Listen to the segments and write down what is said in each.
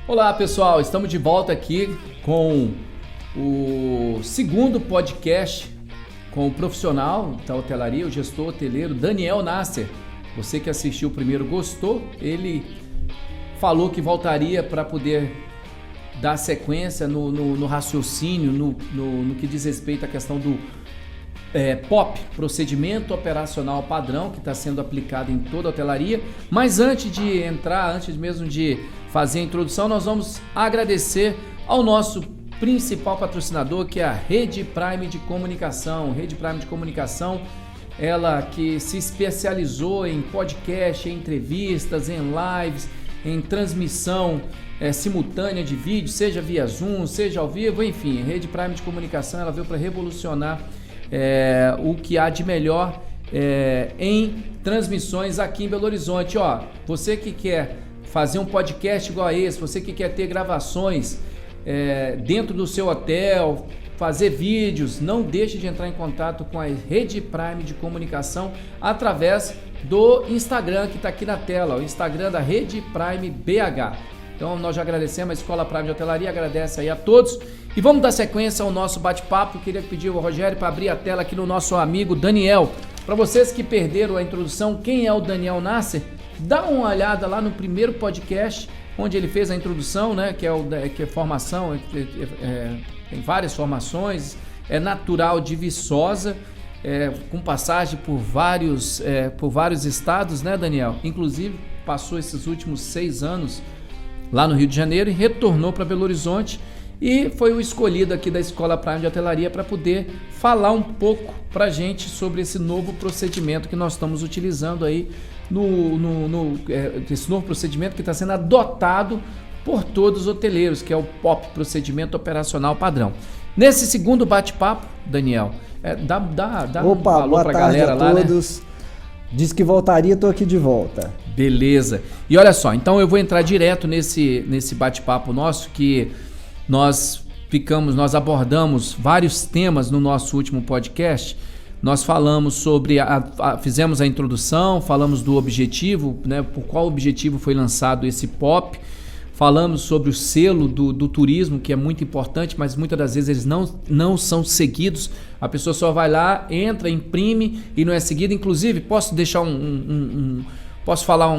Olá pessoal, estamos de volta aqui com o segundo podcast com o profissional da hotelaria, o gestor hoteleiro Daniel Nasser. Você que assistiu o primeiro gostou, ele falou que voltaria para poder dar sequência no raciocínio, no que diz respeito à questão do POP, Procedimento Operacional Padrão, que está sendo aplicado em toda a hotelaria. Mas antes de entrar, antes mesmo de fazer a introdução, nós vamos agradecer ao nosso principal patrocinador, que é a Rede Prime de Comunicação. Rede Prime de Comunicação, ela que se especializou em podcast, em entrevistas, em lives, em transmissão simultânea de vídeo, seja via Zoom, seja ao vivo, enfim. A Rede Prime de Comunicação, ela veio para revolucionar o que há de melhor em transmissões aqui em Belo Horizonte. Ó, você que quer fazer um podcast igual a esse, você que quer ter gravações dentro do seu hotel, fazer vídeos, não deixe de entrar em contato com a Rede Prime de Comunicação através do Instagram que está aqui na tela, o Instagram da Rede Prime BH. Então nós já agradecemos a Escola Prime de Hotelaria, agradece aí a todos e vamos dar sequência ao nosso bate-papo. Queria pedir ao Rogério para abrir a tela aqui no nosso amigo Daniel. Para vocês que perderam a introdução, quem é o Daniel Nasser? Dá uma olhada lá no primeiro podcast, onde ele fez a introdução, né? Que é formação, tem várias formações, é natural de Viçosa, com passagem por vários estados, né, Daniel? Inclusive, passou esses últimos 6 anos lá no Rio de Janeiro e retornou para Belo Horizonte e foi o escolhido aqui da Escola Prime de Hotelaria para poder falar um pouco para a gente sobre esse novo procedimento que nós estamos utilizando aí, esse novo procedimento que está sendo adotado por todos os hoteleiros, que é o POP, Procedimento Operacional Padrão. Nesse segundo bate-papo, Daniel, dá um valor para a galera lá, todos. Né? Diz que voltaria, estou aqui de volta. Beleza. E olha só, então eu vou entrar direto nesse bate-papo nosso, que nós abordamos vários temas no nosso último podcast. Nós falamos sobre, fizemos a introdução, falamos do objetivo, né, por qual objetivo foi lançado esse POP. Falamos sobre o selo do turismo, que é muito importante, mas muitas das vezes eles não são seguidos. A pessoa só vai lá, entra, imprime e não é seguida. Inclusive, posso deixar posso falar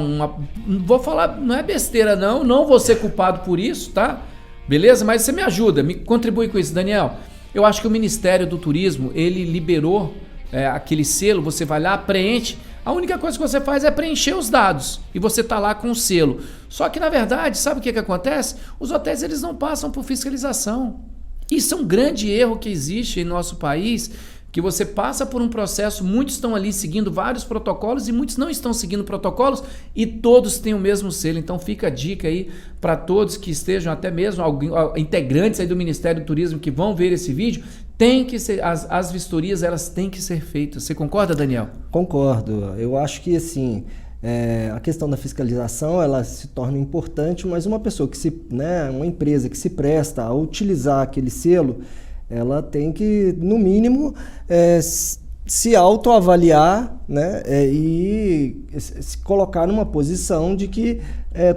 vou falar, não é besteira não vou ser culpado por isso, tá? Beleza? Mas você me ajuda, me contribui com isso, Daniel. Eu acho que o Ministério do Turismo, ele liberou aquele selo, você vai lá, preenche. A única coisa que você faz é preencher os dados e você tá lá com o selo. Só que na verdade, sabe o que acontece? Os hotéis eles não passam por fiscalização. Isso é um grande erro que existe em nosso país, que você passa por um processo, muitos estão ali seguindo vários protocolos e muitos não estão seguindo protocolos e todos têm o mesmo selo. Então fica a dica aí para todos que estejam, até mesmo integrantes aí do Ministério do Turismo que vão ver esse vídeo, tem que ser, as vistorias elas têm que ser feitas. Você concorda, Daniel? Concordo. Eu acho que assim, a questão da fiscalização ela se torna importante, mas uma pessoa uma empresa que se presta a utilizar aquele selo, ela tem que, no mínimo, se autoavaliar, né, e se colocar numa posição de que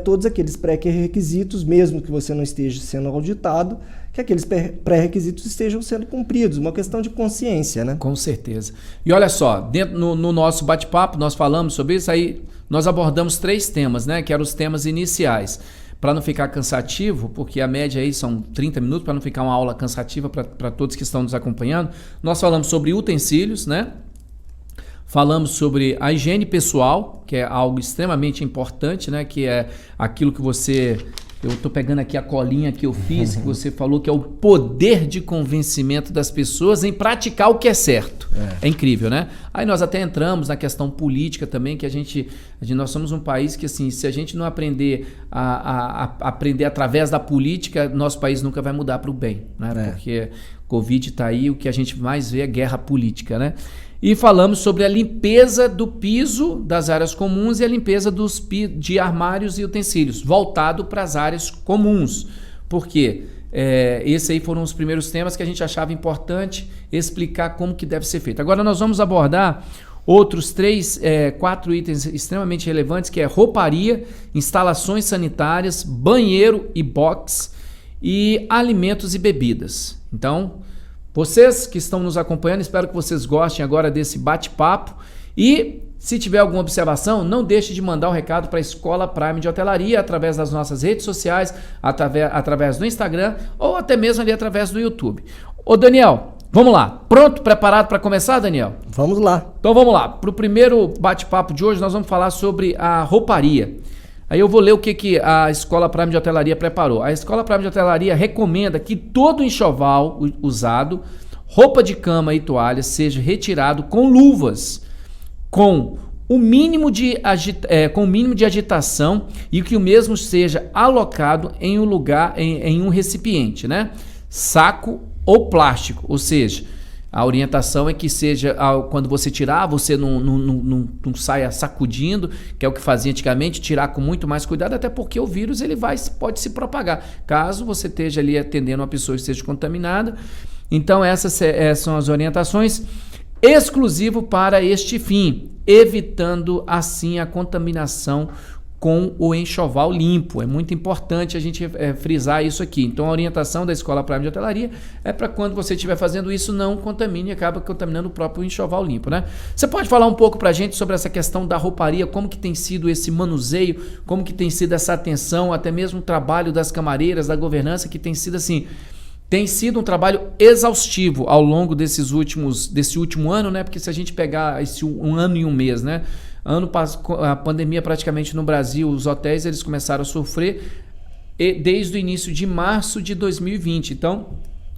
todos aqueles pré-requisitos, mesmo que você não esteja sendo auditado, que aqueles pré-requisitos estejam sendo cumpridos, uma questão de consciência, né? Com certeza. E olha só, no nosso bate-papo nós falamos sobre isso, aí nós abordamos 3 temas, né, que eram os temas iniciais. Para não ficar cansativo, porque a média aí são 30 minutos, para não ficar uma aula cansativa para todos que estão nos acompanhando, nós falamos sobre utensílios, né? Falamos sobre a higiene pessoal, que é algo extremamente importante, né? Que é aquilo que você... Eu estou pegando aqui a colinha que eu fiz, que você falou que é o poder de convencimento das pessoas em praticar o que é certo. É incrível, né? Aí nós até entramos na questão política também, que nós somos um país que, assim, se a gente não aprender aprender através da política, nosso país nunca vai mudar para o bem, né? Porque Covid está aí, o que a gente mais vê é guerra política, né? E falamos sobre a limpeza do piso das áreas comuns e a limpeza de armários e utensílios, voltado para as áreas comuns. Por quê? Esses aí foram os primeiros temas que a gente achava importante explicar como que deve ser feito. Agora nós vamos abordar outros 4 itens extremamente relevantes, que é rouparia, instalações sanitárias, banheiro e box e alimentos e bebidas. Então, vocês que estão nos acompanhando, espero que vocês gostem agora desse bate-papo e se tiver alguma observação, não deixe de mandar um recado para a Escola Prime de Hotelaria através das nossas redes sociais, através do Instagram ou até mesmo ali através do YouTube. Ô Daniel, vamos lá. Pronto? Preparado para começar, Daniel? Vamos lá. Então vamos lá. Para o primeiro bate-papo de hoje, nós vamos falar sobre a rouparia. Aí eu vou ler o que a Escola Prime de Hotelaria preparou. A Escola Prime de Hotelaria recomenda que todo enxoval usado, roupa de cama e toalha seja retirado com luvas, com o mínimo de agitação e que o mesmo seja alocado em um lugar, em um recipiente, né? Saco ou plástico, ou seja, a orientação é que seja, quando você tirar, você não saia sacudindo, que é o que fazia antigamente, tirar com muito mais cuidado, até porque o vírus pode se propagar, caso você esteja ali atendendo uma pessoa que esteja contaminada. Então essas são as orientações, exclusivo para este fim, evitando assim a contaminação com o enxoval limpo. É muito importante a gente frisar isso aqui. Então a orientação da Escola Prime de Hotelaria é para quando você estiver fazendo isso, não contamine e acaba contaminando o próprio enxoval limpo, né? Você pode falar um pouco para a gente sobre essa questão da rouparia, como que tem sido esse manuseio, como que tem sido essa atenção, até mesmo o trabalho das camareiras, da governança, que tem sido assim... Tem sido um trabalho exaustivo ao longo desse último ano, né? Porque se a gente pegar um ano e um mês, né? A pandemia praticamente no Brasil, os hotéis eles começaram a sofrer desde o início de março de 2020. Então,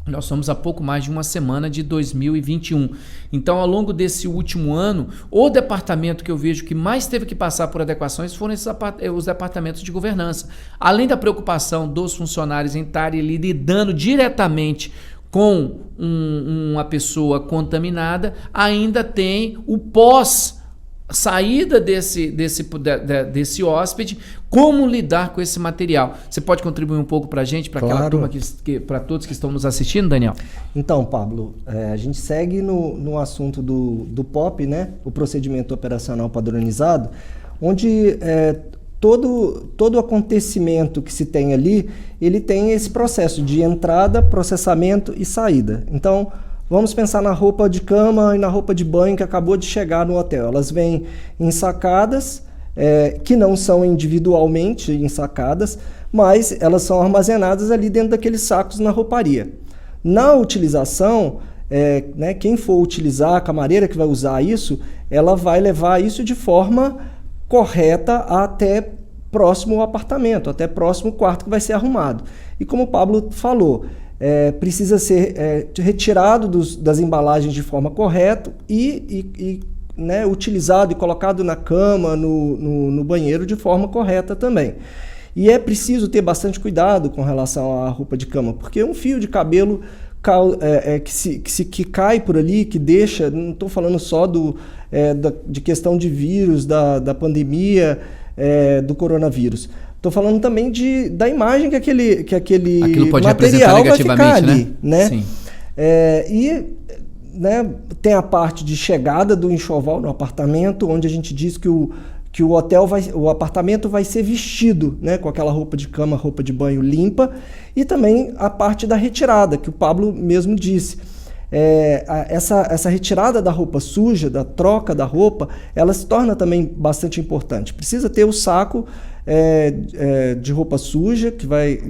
nós somos há pouco mais de uma semana de 2021. Então, ao longo desse último ano, o departamento que eu vejo que mais teve que passar por adequações foram os departamentos de governança. Além da preocupação dos funcionários em estarem lidando diretamente com uma pessoa contaminada, ainda tem o pós-saída desse hóspede, como lidar com esse material. Você pode contribuir um pouco para a gente, para aquela turma, para todos que estão nos assistindo, Daniel? Então, Pablo, a gente segue no assunto do POP, né? O procedimento operacional padronizado, onde todo acontecimento que se tem ali, ele tem esse processo de entrada, processamento e saída. Então, vamos pensar na roupa de cama e na roupa de banho que acabou de chegar no hotel. Elas vêm ensacadas, que não são individualmente ensacadas, mas elas são armazenadas ali dentro daqueles sacos na rouparia. Na utilização, quem for utilizar, a camareira que vai usar isso, ela vai levar isso de forma correta até próximo ao apartamento, até próximo quarto que vai ser arrumado. E como o Pablo falou, precisa ser retirado das embalagens de forma correta e utilizado e colocado na cama, no banheiro de forma correta também. E é preciso ter bastante cuidado com relação à roupa de cama, porque um fio de cabelo que cai por ali, que deixa, não estou falando só de questão de vírus, da pandemia, do coronavírus. Estou falando também da imagem que aquele pode material vai ficar ali, né? Sim. Tem a parte de chegada do enxoval no apartamento, onde a gente diz que o apartamento vai ser vestido, né, com aquela roupa de cama, roupa de banho limpa, e também a parte da retirada, que o Pablo mesmo disse. Essa retirada da roupa suja, da troca da roupa, ela se torna também bastante importante. Precisa ter o saco de roupa suja,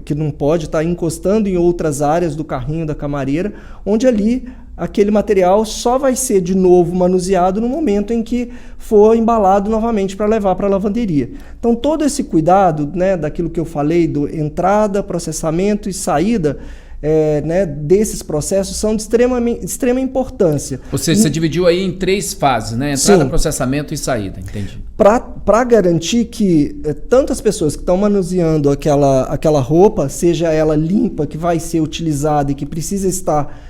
que não pode estar encostando em outras áreas do carrinho da camareira, onde ali aquele material só vai ser de novo manuseado no momento em que for embalado novamente para levar para a lavanderia. Então todo esse cuidado, né, daquilo que eu falei, do entrada, processamento e saída, desses processos são de extrema importância. Ou seja, você dividiu aí em 3 fases, né? Entrada, sim, processamento e saída, entendi. Para garantir que tanto as pessoas que estão manuseando aquela roupa, seja ela limpa, que vai ser utilizada e que precisa estar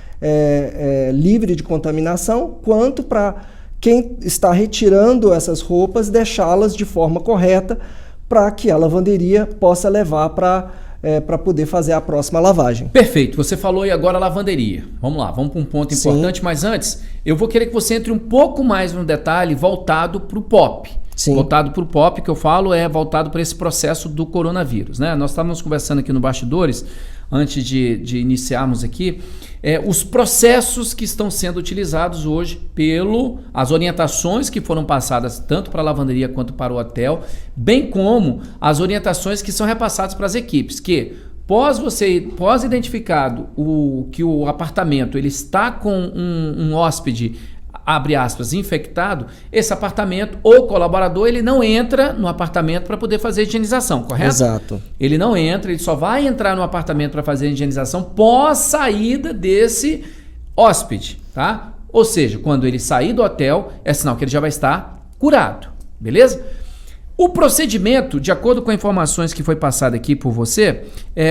livre de contaminação, quanto para quem está retirando essas roupas, deixá-las de forma correta para que a lavanderia possa levar para para poder fazer a próxima lavagem. Perfeito, você falou aí agora lavanderia. Vamos lá, vamos para um ponto importante, sim. Mas antes, eu vou querer que você entre um pouco mais no detalhe voltado para o POP. Sim. Voltado para o POP, que eu falo, é voltado para esse processo do coronavírus, né? Nós estávamos conversando aqui no bastidores, antes de iniciarmos aqui, os processos que estão sendo utilizados hoje as orientações que foram passadas tanto para a lavanderia quanto para o hotel, bem como as orientações que são repassadas para as equipes, que pós identificado que o apartamento ele está com um hóspede, abre aspas, infectado, esse apartamento ou colaborador, ele não entra no apartamento para poder fazer a higienização, correto? Exato. Ele não entra, ele só vai entrar no apartamento para fazer a higienização pós saída desse hóspede, tá? Ou seja, quando ele sair do hotel, é sinal que ele já vai estar curado, beleza? O procedimento, de acordo com as informações que foi passada aqui por você,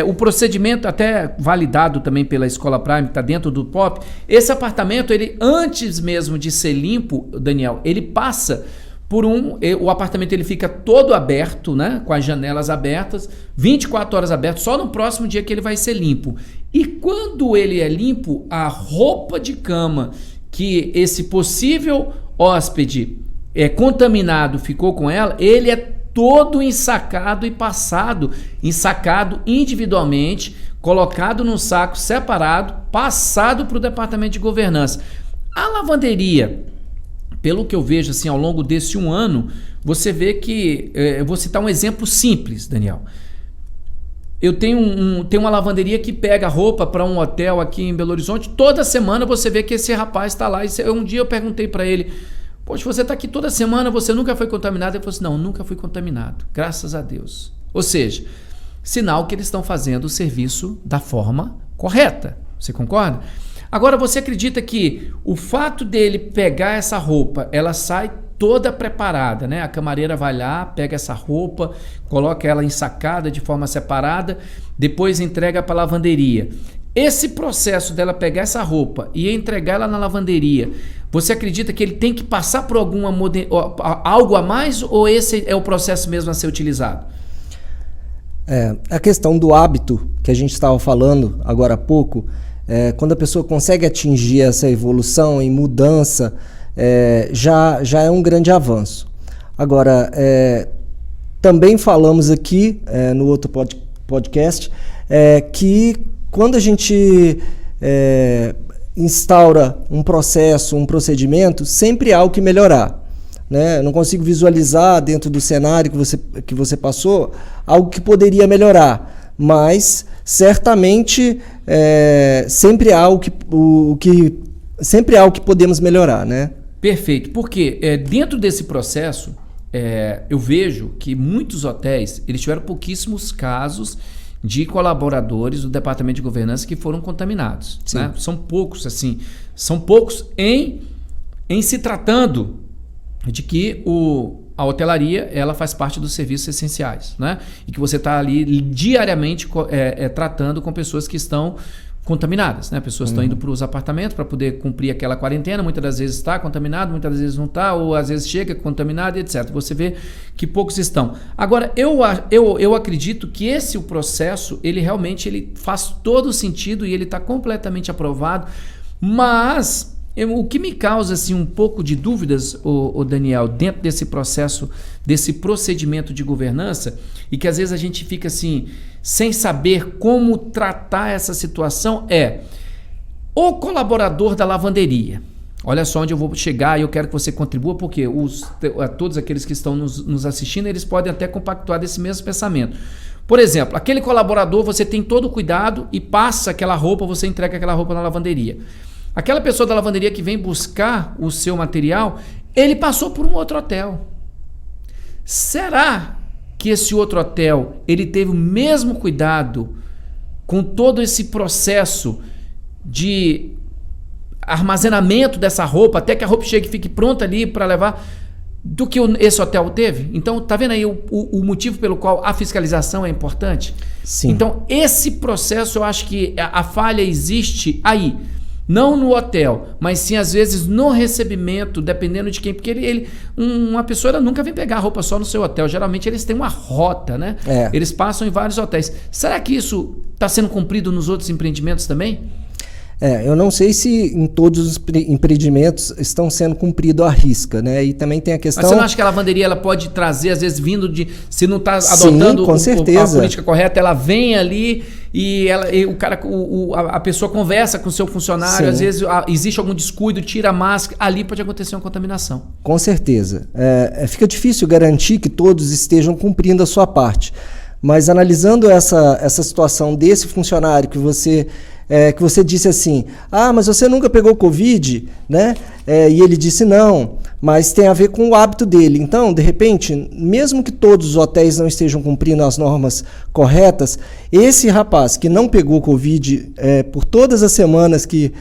o procedimento até validado também pela Escola Prime, que está dentro do POP, esse apartamento, ele antes mesmo de ser limpo, Daniel, ele passa por o apartamento ele fica todo aberto, né, com as janelas abertas, 24 horas aberto, só no próximo dia que ele vai ser limpo. E quando ele é limpo, a roupa de cama que esse possível hóspede contaminado ficou com ela, ele é todo ensacado e ensacado individualmente, colocado num saco separado, passado para o departamento de governança. A lavanderia, pelo que eu vejo assim ao longo desse um ano, você vê que, eu vou citar um exemplo simples, Daniel. Eu tenho uma lavanderia que pega roupa para um hotel aqui em Belo Horizonte, toda semana você vê que esse rapaz está lá, um dia eu perguntei para ele: poxa, você está aqui toda semana, você nunca foi contaminado? Ele falou assim: não, nunca fui contaminado, graças a Deus. Ou seja, sinal que eles estão fazendo o serviço da forma correta. Você concorda? Agora, você acredita que o fato dele pegar essa roupa, ela sai toda preparada, né? A camareira vai lá, pega essa roupa, coloca ela ensacada de forma separada, depois entrega para a lavanderia. Esse processo dela pegar essa roupa e entregar ela na lavanderia, você acredita que ele tem que passar por algo a mais, ou esse é o processo mesmo a ser utilizado? A questão do hábito que a gente estava falando agora há pouco, quando a pessoa consegue atingir essa evolução em mudança, já é um grande avanço. Agora, também falamos aqui no outro podcast que quando a gente instaura um processo, um procedimento, sempre há o que melhorar, né? Eu não consigo visualizar dentro do cenário que você passou algo que poderia melhorar, mas certamente sempre há o que podemos melhorar, né? Perfeito, porque dentro desse processo eu vejo que muitos hotéis eles tiveram pouquíssimos casos de colaboradores do departamento de governança que foram contaminados, né? São poucos, assim, em se tratando de que a hotelaria ela faz parte dos serviços essenciais, né? E que você está ali diariamente tratando com pessoas que estão contaminadas, né? Pessoas estão indo para os apartamentos para poder cumprir aquela quarentena, muitas das vezes está contaminado, muitas das vezes não está, ou às vezes chega contaminado, etc. Você vê que poucos estão. Agora, eu acredito que o processo, ele faz todo sentido e ele está completamente aprovado, mas o que me causa assim, um pouco de dúvidas, o Daniel, dentro desse processo, desse procedimento de governança, e que às vezes a gente fica assim, sem saber como tratar essa situação, o colaborador da lavanderia. Olha só onde eu vou chegar e eu quero que você contribua, porque todos aqueles que estão nos assistindo, eles podem até compactuar desse mesmo pensamento. Por exemplo, aquele colaborador, você tem todo o cuidado e passa aquela roupa, você entrega aquela roupa na lavanderia. Aquela pessoa da lavanderia que vem buscar o seu material, ele passou por um outro hotel. Será que esse outro hotel ele teve o mesmo cuidado com todo esse processo de armazenamento dessa roupa, até que a roupa chegue e fique pronta ali para levar, do que esse hotel teve? Então, tá vendo aí o motivo pelo qual a fiscalização é importante? Sim. Então, esse processo, eu acho que a falha existe aí. não no hotel, mas sim às vezes no recebimento, dependendo de quem, porque uma pessoa ela nunca vem pegar roupa só no seu hotel, geralmente eles têm uma rota, né? Eles passam em vários hotéis. Será que isso está sendo cumprido nos outros empreendimentos também? Eu não sei se em todos os empreendimentos estão sendo cumpridos à risca, né? E também tem a questão... Mas você não acha que a lavanderia ela pode trazer, às vezes, vindo de... Se não está adotando com certeza. A política correta, ela vem ali e a pessoa conversa com o seu funcionário, às vezes existe algum descuido, tira a máscara, ali pode acontecer uma contaminação. Com certeza. Fica difícil garantir que todos estejam cumprindo a sua parte. Mas analisando essa situação desse funcionário que você disse assim, mas você nunca pegou Covid, né? E ele disse não, mas tem a ver com o hábito dele. Então, de repente, mesmo que todos os hotéis não estejam cumprindo as normas corretas, esse rapaz que não pegou Covid por todas as semanas que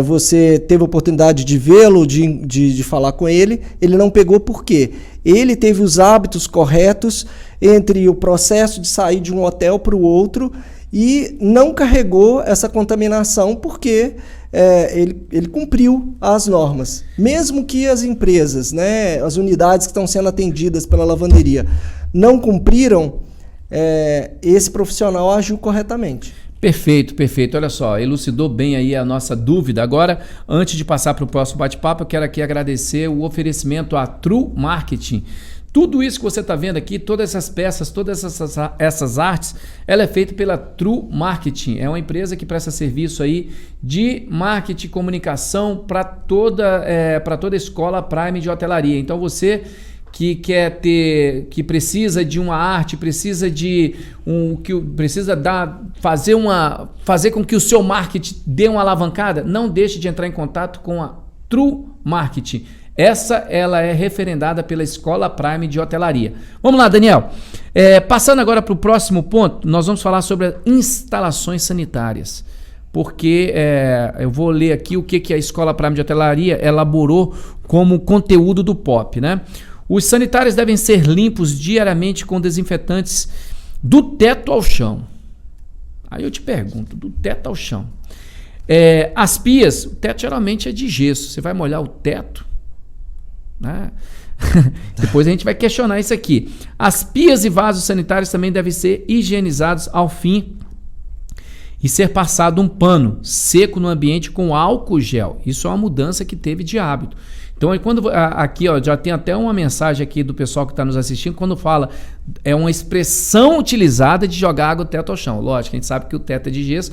você teve a oportunidade de vê-lo, de falar com ele não pegou por quê? Ele teve os hábitos corretos entre o processo de sair de um hotel para o outro e não carregou essa contaminação porque ele cumpriu as normas. Mesmo que as empresas, né, as unidades que estão sendo atendidas pela lavanderia não cumpriram, esse profissional agiu corretamente. Perfeito, perfeito. Olha só, elucidou bem aí a nossa dúvida. Agora, antes de passar para o próximo bate-papo, eu quero aqui agradecer o oferecimento à True Marketing. Tudo isso que você está vendo aqui, todas essas peças, todas essas artes, ela é feita pela True Marketing. É uma empresa que presta serviço aí de marketing e comunicação para toda escola Prime de hotelaria. Então você que precisa de uma arte, precisa fazer com que o seu marketing dê uma alavancada, não deixe de entrar em contato com a True Marketing. Ela é referendada pela Escola Prime de Hotelaria. Vamos lá, Daniel. Passando agora para o próximo ponto, nós vamos falar sobre as instalações sanitárias. Porque eu vou ler aqui o que a Escola Prime de Hotelaria elaborou como conteúdo do POP, né? Os sanitários devem ser limpos diariamente com desinfetantes do teto ao chão. Aí eu te pergunto, do teto ao chão. As pias, o teto geralmente é de gesso. Você vai molhar o teto? Né? Depois a gente vai questionar isso aqui. As pias e vasos sanitários também devem ser higienizados ao fim e ser passado um pano seco no ambiente com álcool gel. Isso é uma mudança que teve de hábito. Então, aqui já tem até uma mensagem aqui do pessoal que está nos assistindo, quando fala, é uma expressão utilizada de jogar água do teto ao chão. Lógico, a gente sabe que o teto é de gesso,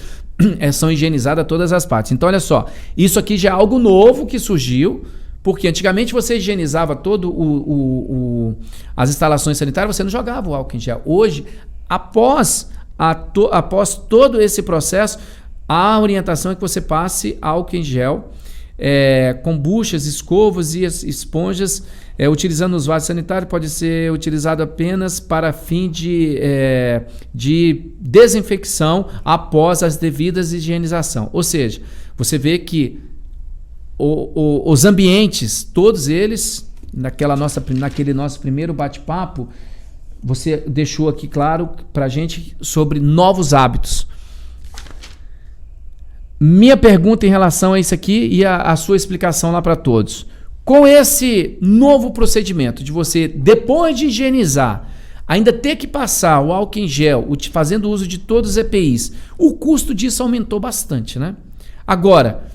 são higienizadas todas as partes. Então, olha só, isso aqui já é algo novo que surgiu, porque antigamente você higienizava todo as instalações sanitárias, você não jogava o álcool em gel. Hoje, após todo esse processo, a orientação é que você passe álcool em gel, com buchas, escovas e esponjas, utilizando os vasos sanitários, pode ser utilizado apenas para fim de desinfecção após as devidas higienização. Ou seja, você vê que os ambientes, todos eles, naquele nosso primeiro bate-papo, você deixou aqui claro para a gente sobre novos hábitos. Minha pergunta em relação a isso aqui e a sua explicação lá para todos. Com esse novo procedimento de você, depois de higienizar, ainda ter que passar o álcool em gel, fazendo uso de todos os EPIs, o custo disso aumentou bastante, né? Agora,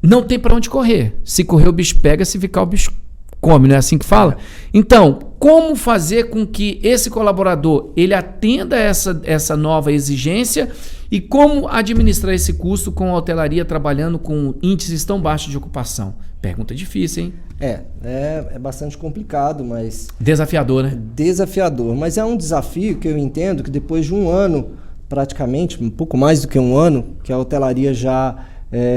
não tem para onde correr. Se correr o bicho pega, se ficar o bicho come, não é assim que fala? Então, como fazer com que esse colaborador ele atenda essa nova exigência e como administrar esse custo com a hotelaria trabalhando com índices tão baixos de ocupação? Pergunta difícil, hein? É bastante complicado, mas... Desafiador, né? Desafiador, mas é um desafio que eu entendo que depois de um ano, praticamente, um pouco mais do que um ano, que a hotelaria já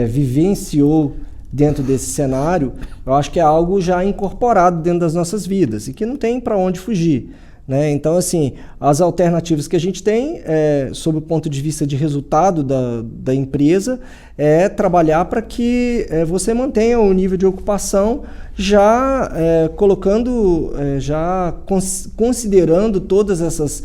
vivenciou dentro desse cenário, eu acho que é algo já incorporado dentro das nossas vidas e que não tem para onde fugir, né? Então, assim, as alternativas que a gente tem, sob o ponto de vista de resultado da empresa, é trabalhar para que você mantenha o nível de ocupação já colocando, já considerando todas essas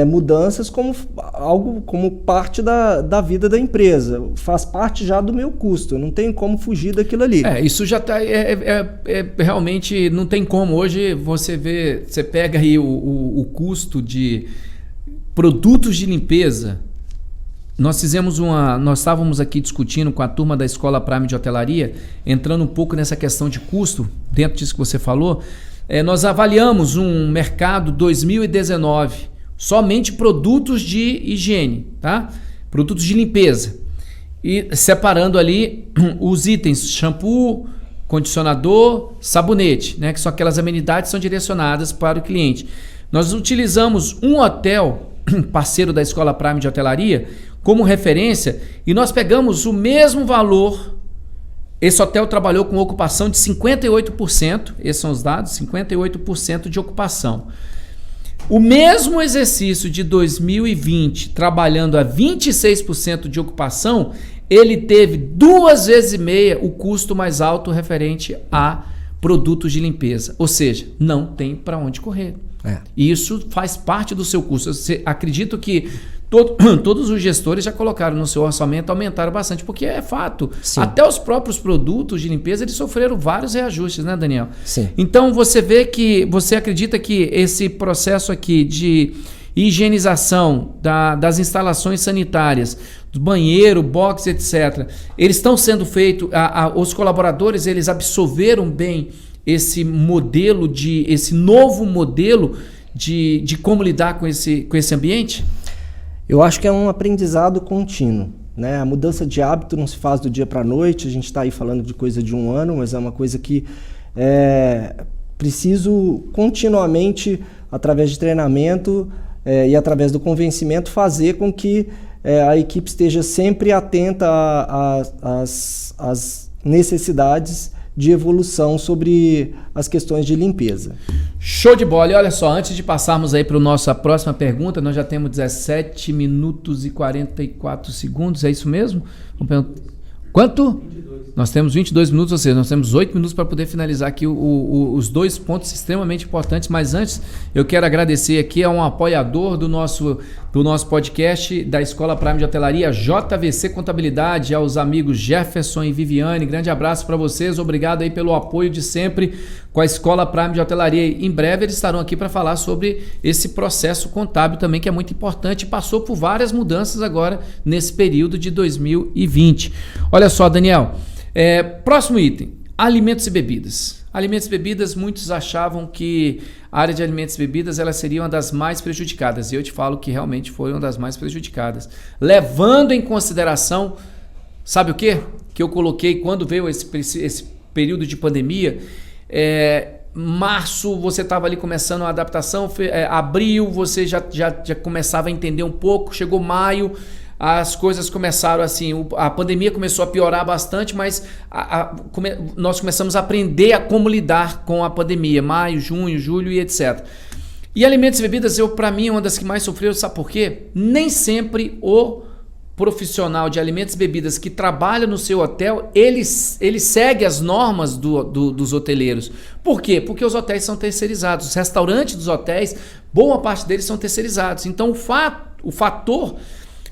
mudanças como algo como parte da vida da empresa, faz parte já do meu custo, eu não tenho como fugir daquilo ali. Isso já está realmente não tem como. Hoje você pega aí o custo de produtos de limpeza. Nós estávamos aqui discutindo com a turma da Escola Prime de Hotelaria, entrando um pouco nessa questão de custo, dentro disso que você falou. Nós avaliamos um mercado 2019, somente produtos de higiene, tá? Produtos de limpeza. E separando ali os itens, shampoo, condicionador, sabonete, né? Que são aquelas amenidades que são direcionadas para o cliente. Nós utilizamos um hotel, parceiro da Escola Prime de Hotelaria, como referência, e nós pegamos o mesmo valor. Esse hotel trabalhou com ocupação de 58%, esses são os dados, 58% de ocupação. O mesmo exercício de 2020, trabalhando a 26% de ocupação, ele teve 2,5 vezes o custo mais alto referente a produtos de limpeza. Ou seja, não tem para onde correr. E isso faz parte do seu custo. Eu acredito que todos os gestores já colocaram no seu orçamento, aumentaram bastante, porque é fato. Sim. Até os próprios produtos de limpeza, eles sofreram vários reajustes, né, Daniel? Sim. Então, você acredita que esse processo aqui de higienização das instalações sanitárias, do banheiro, box, etc., eles estão sendo feitos, os colaboradores, eles absorveram bem esse novo modelo de como lidar com esse ambiente? Eu acho que é um aprendizado contínuo, né? A mudança de hábito não se faz do dia para a noite, a gente está aí falando de coisa de 1 ano, mas é uma coisa que preciso continuamente, através de treinamento e através do convencimento, fazer com que a equipe esteja sempre atenta às necessidades de evolução sobre as questões de limpeza. Show de bola! E olha só, antes de passarmos aí para a nossa próxima pergunta, nós já temos 17 minutos e 44 segundos, é isso mesmo? Quanto? 22. Nós temos 22 minutos, ou seja, nós temos 8 minutos para poder finalizar aqui os 2 pontos extremamente importantes, mas antes eu quero agradecer aqui a um apoiador do nosso podcast da Escola Prime de Hotelaria, JVC Contabilidade, aos amigos Jefferson e Viviane, grande abraço para vocês, obrigado aí pelo apoio de sempre com a Escola Prime de Hotelaria. Em breve eles estarão aqui para falar sobre esse processo contábil também, que é muito importante e passou por várias mudanças agora nesse período de 2020. Olha só, Daniel, próximo item, alimentos e bebidas. Alimentos e bebidas, muitos achavam que a área de alimentos e bebidas ela seria uma das mais prejudicadas, e eu te falo que realmente foi uma das mais prejudicadas. Levando em consideração, sabe o quê? Que eu coloquei quando veio esse período de pandemia, março você estava ali começando a adaptação, abril você já começava a entender um pouco, chegou maio, as coisas começaram assim, a pandemia começou a piorar bastante, mas nós começamos a aprender a como lidar com a pandemia, maio, junho, julho e etc. E alimentos e bebidas, para mim, é uma das que mais sofreu, sabe por quê? Nem sempre o profissional de alimentos e bebidas que trabalha no seu hotel, ele segue as normas dos hoteleiros. Por quê? Porque os hotéis são terceirizados, os restaurantes dos hotéis, boa parte deles são terceirizados. Então o fator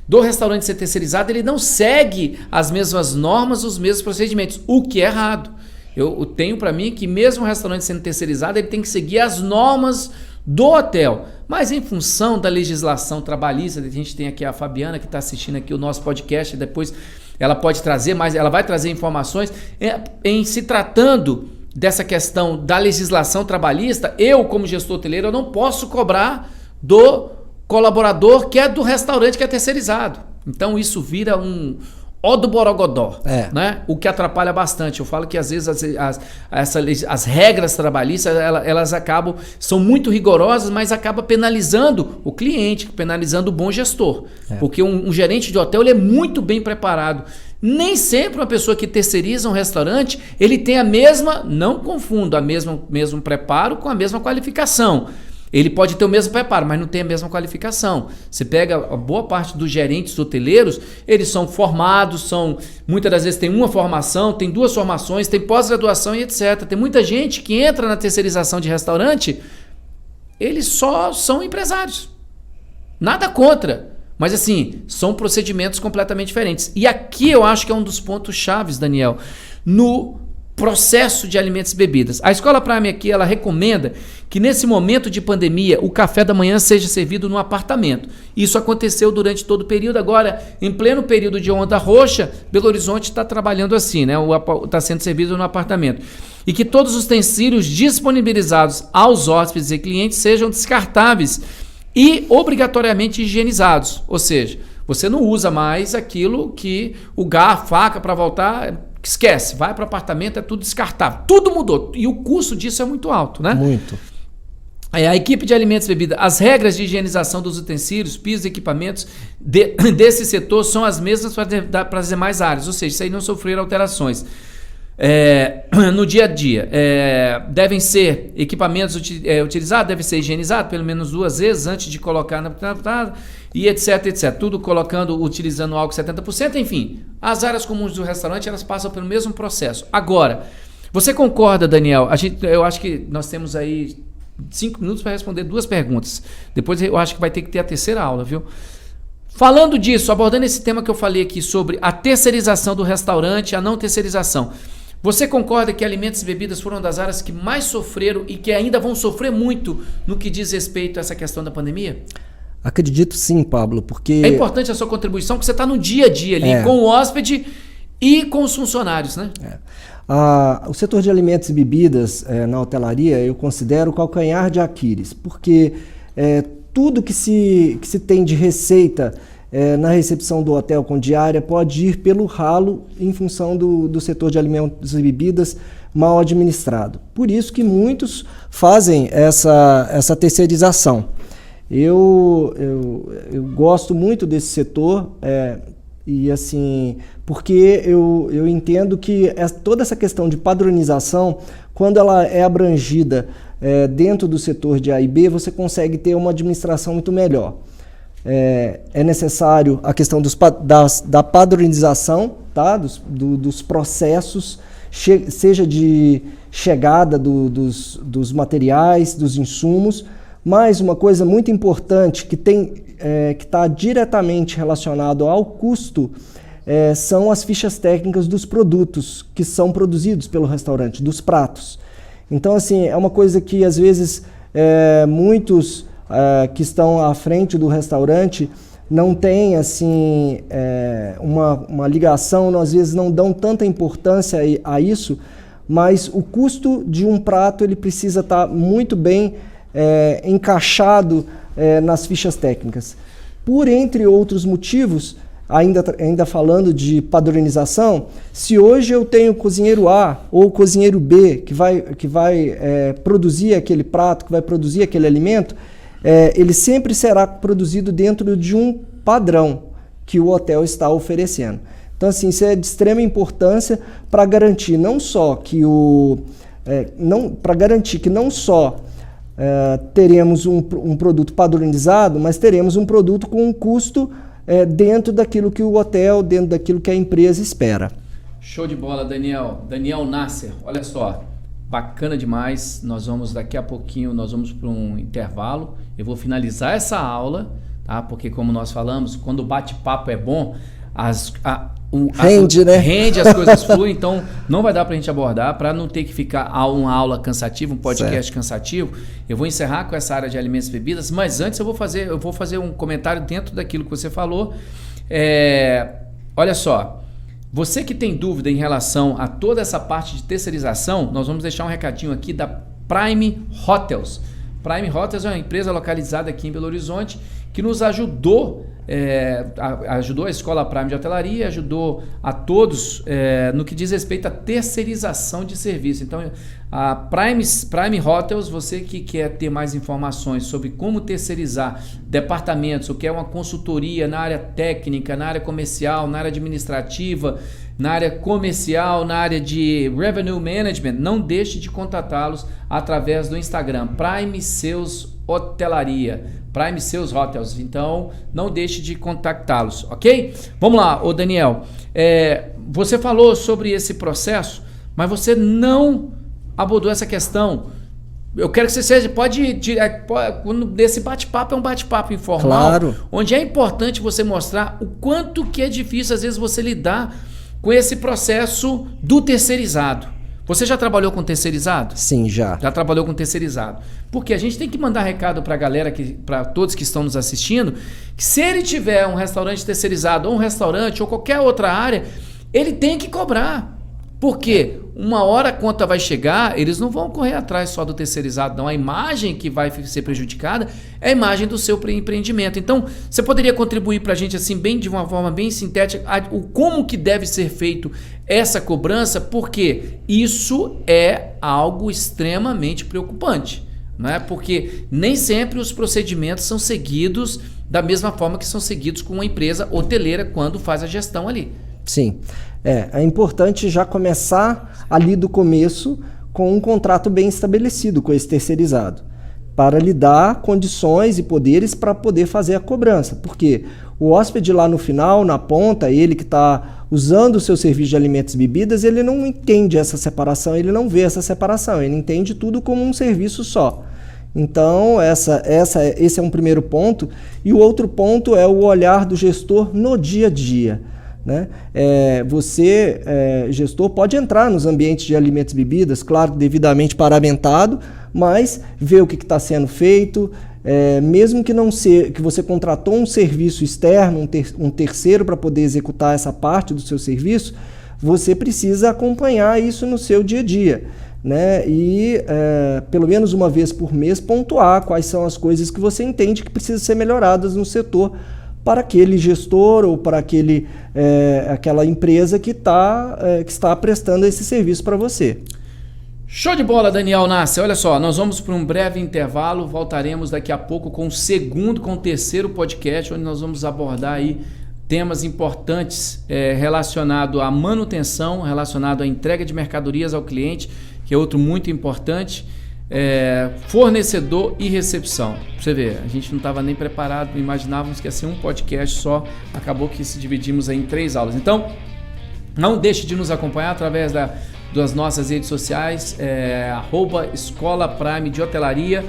do restaurante ser terceirizado, ele não segue as mesmas normas, os mesmos procedimentos, o que é errado. Eu tenho para mim que mesmo o restaurante sendo terceirizado, ele tem que seguir as normas do hotel. Mas em função da legislação trabalhista, a gente tem aqui a Fabiana que está assistindo aqui o nosso podcast, depois ela pode trazer mais, ela vai trazer informações. Em se tratando dessa questão da legislação trabalhista, eu como gestor hoteleiro, eu não posso cobrar do colaborador que é do restaurante que é terceirizado. Então isso vira um ó do borogodó, né? O que atrapalha bastante. Eu falo que às vezes as regras trabalhistas elas são muito rigorosas, mas acaba penalizando o cliente, penalizando o bom gestor. Porque um gerente de hotel ele é muito bem preparado. Nem sempre uma pessoa que terceiriza um restaurante, ele tem a mesma, não confunda, mesmo preparo com a mesma qualificação. Ele pode ter o mesmo preparo, mas não tem a mesma qualificação. Você pega a boa parte dos gerentes hoteleiros, eles são formados, muitas das vezes tem uma formação, tem 2 formações, tem pós-graduação e etc. Tem muita gente que entra na terceirização de restaurante, eles só são empresários. Nada contra. Mas assim, são procedimentos completamente diferentes. E aqui eu acho que é um dos pontos chaves, Daniel, no processo de alimentos e bebidas. A Escola Prime aqui, ela recomenda que nesse momento de pandemia, o café da manhã seja servido no apartamento. Isso aconteceu durante todo o período. Agora, em pleno período de onda roxa, Belo Horizonte está trabalhando assim, né? Está sendo servido no apartamento. E que todos os utensílios disponibilizados aos hóspedes e clientes sejam descartáveis e obrigatoriamente higienizados. Ou seja, você não usa mais aquilo que o garfo, a faca para voltar, esquece, vai para o apartamento, é tudo descartável. Tudo mudou e o custo disso é muito alto, né? Muito. A equipe de alimentos e bebidas, as regras de higienização dos utensílios, pisos e equipamentos desse setor são as mesmas para as demais áreas, ou seja, isso aí não sofrer alterações. No dia a dia, devem ser equipamentos utilizados, devem ser higienizados pelo menos 2 vezes antes de colocar e etc, etc. Tudo utilizando álcool 70%, enfim. As áreas comuns do restaurante, elas passam pelo mesmo processo. Agora, você concorda, Daniel? Eu acho que nós temos aí 5 minutos para responder 2 perguntas. Depois eu acho que vai ter que ter a terceira aula, viu? Falando disso, abordando esse tema que eu falei aqui sobre a terceirização do restaurante, a não terceirização. Você concorda que alimentos e bebidas foram das áreas que mais sofreram e que ainda vão sofrer muito no que diz respeito a essa questão da pandemia? Acredito sim, Pablo, porque... É importante a sua contribuição, porque você está no dia a dia ali com o hóspede e com os funcionários, né? O setor de alimentos e bebidas na hotelaria eu considero o calcanhar de Aquiles, porque tudo que se tem de receita na recepção do hotel com diária pode ir pelo ralo em função do setor de alimentos e bebidas mal administrado. Por isso que muitos fazem essa terceirização. Eu gosto muito desse setor e assim, porque eu entendo que toda essa questão de padronização, quando ela é abrangida dentro do setor de A e B, você consegue ter uma administração muito melhor. É necessário a questão da padronização, tá? dos processos, seja de chegada dos materiais, dos insumos, mas uma coisa muito importante que está diretamente relacionado ao custo são as fichas técnicas dos produtos que são produzidos pelo restaurante, dos pratos. Então, assim, é uma coisa que às vezes muitos que estão à frente do restaurante não têm assim, uma ligação, às vezes não dão tanta importância a isso, mas o custo de um prato ele precisa estar muito bem encaixado nas fichas técnicas. Por entre outros motivos, ainda falando de padronização, se hoje eu tenho cozinheiro A ou cozinheiro B que vai produzir aquele prato, que vai produzir aquele alimento, ele sempre será produzido dentro de um padrão que o hotel está oferecendo. Então, assim, isso é de extrema importância para garantir não só que teremos um produto padronizado, mas teremos um produto com um custo dentro daquilo que o hotel, dentro daquilo que a empresa espera. Show de bola, Daniel. Daniel Nasser, olha só, bacana demais. Daqui a pouquinho, nós vamos para um intervalo. Eu vou finalizar essa aula, tá? Porque como nós falamos, quando o bate-papo é bom, rende, né? Rende, as coisas fluem, então não vai dar pra gente abordar, para não ter que ficar uma aula cansativa, um podcast cansativo. Eu vou encerrar com essa área de alimentos e bebidas, mas antes eu vou fazer um comentário dentro daquilo que você falou. Olha só, você que tem dúvida em relação a toda essa parte de terceirização, nós vamos deixar um recadinho aqui da Prime Hotels. Prime Hotels é uma empresa localizada aqui em Belo Horizonte que nos ajudou a Escola Prime de Hotelaria, ajudou a todos no que diz respeito à terceirização de serviço. Então, a Prime Hotels, você que quer ter mais informações sobre como terceirizar departamentos, o que é uma consultoria na área técnica, na área comercial, na área administrativa, na área comercial, na área de Revenue Management, não deixe de contatá-los através do Instagram, Prime Seus Hotelaria, Prime Seus Hotels. Então, não deixe de contactá-los, ok? Vamos lá, ô Daniel. Você falou sobre esse processo, mas você não abordou essa questão Eu quero que você seja, desse bate-papo é um bate-papo informal, claro, onde é importante você mostrar o quanto que é difícil às vezes você lidar com esse processo do terceirizado. Você já trabalhou com terceirizado? Sim, já. Já trabalhou com terceirizado. Porque a gente tem que mandar recado para a galera, para todos que estão nos assistindo, que se ele tiver um restaurante terceirizado ou um restaurante ou qualquer outra área, ele tem que cobrar. Porque uma hora a conta vai chegar, eles não vão correr atrás só do terceirizado, não. A imagem que vai ser prejudicada é a imagem do seu empreendimento. Então, você poderia contribuir para a gente assim, bem, de uma forma bem sintética, como que deve ser feito essa cobrança, porque isso é algo extremamente preocupante, né? Porque nem sempre os procedimentos são seguidos da mesma forma que são seguidos com uma empresa hoteleira quando faz a gestão ali. Sim, é importante já começar ali do começo com um contrato bem estabelecido com esse terceirizado, para lhe dar condições e poderes para poder fazer a cobrança, porque o hóspede lá no final, na ponta, ele que está usando o seu serviço de alimentos e bebidas, ele não entende essa separação, ele não vê essa separação, ele entende tudo como um serviço só. Então, esse é um primeiro ponto, e o outro ponto é o olhar do gestor no dia a dia. Né? Você, gestor, pode entrar nos ambientes de alimentos e bebidas, claro, devidamente paramentado, mas ver o que está sendo feito, mesmo que não seja, que você contratou um serviço externo, um terceiro para poder executar essa parte do seu serviço, você precisa acompanhar isso no seu dia a dia. Né? E pelo menos uma vez por mês pontuar quais são as coisas que você entende que precisam ser melhoradas no setor para aquele gestor ou para aquela empresa que está prestando esse serviço para você. Show de bola, Daniel Nasser. Olha só, nós vamos para um breve intervalo, voltaremos daqui a pouco com o terceiro podcast, onde nós vamos abordar aí temas importantes relacionados à manutenção, relacionado à entrega de mercadorias ao cliente, que é outro muito importante, fornecedor e recepção. Você vê, a gente não estava nem preparado, imaginávamos que ia ser um podcast só, acabou que se dividimos aí em 3 aulas. Então, não deixe de nos acompanhar através das nossas redes sociais, @Escola Prime de Hotelaria,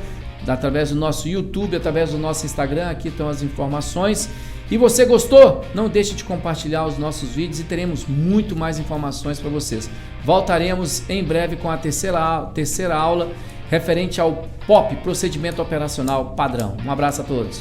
através do nosso YouTube, através do nosso Instagram, aqui estão as informações. E você gostou? Não deixe de compartilhar os nossos vídeos e teremos muito mais informações para vocês. Voltaremos em breve com a terceira aula referente ao POP, Procedimento Operacional Padrão. Um abraço a todos.